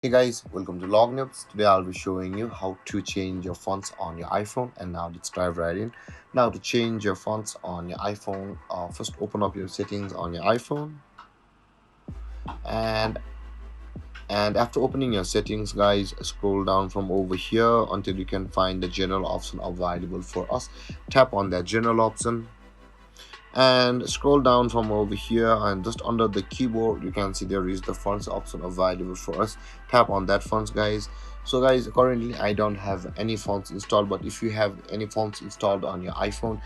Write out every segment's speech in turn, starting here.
Hey guys, welcome to Log Notes. Today I'll be showing you how to change your fonts on your iPhone. And now let's dive right in. Now to change your fonts on your iPhone, first open up your settings on your iPhone, and after opening your settings, guys, scroll down from over here until you can find the general option available for us. Tap on that general option and scroll down from over here, and just under the keyboard you can see there is the fonts option available for us. Tap on that fonts, guys. So guys, currently I don't have any fonts installed, but if you have any fonts installed on your iPhone,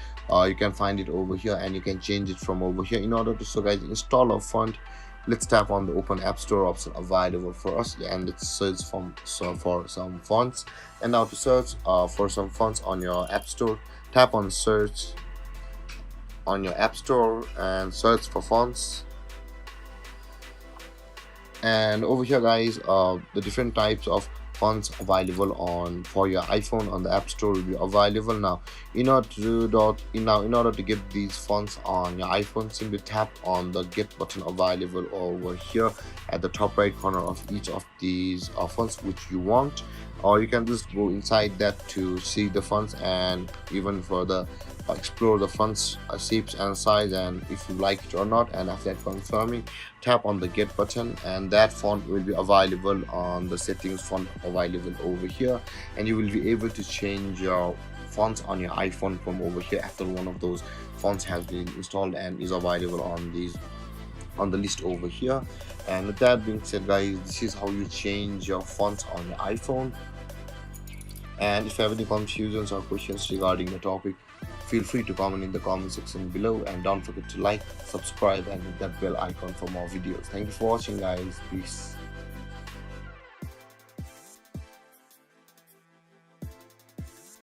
you can find it over here and you can change it from over here. In order to guys install a font, let's tap on the open app store option available for us, and let's search for some fonts. And now to search for some fonts on your app store, tap on search on your app store and search for fonts. And over here, guys, the different types of fonts available on for your iPhone on the app store will be available. Now in order to get these fonts on your iPhone, simply tap on the get button available over here at the top right corner of each of these fonts which you want, or you can just go inside that to see the fonts and even further explore the fonts shapes and size, and if you like it or not. And after that confirming, tap on the get button and that font will be available on the settings font available over here, and you will be able to change your fonts on your iPhone from over here after one of those fonts has been installed and is available on the list over here. And with that being said, guys, this is how you change your fonts on your iPhone. And if you have any confusions or questions regarding the topic, feel free to comment in the comment section below, and don't forget to like, subscribe, and hit that bell icon for more videos. Thank you for watching, guys. Peace.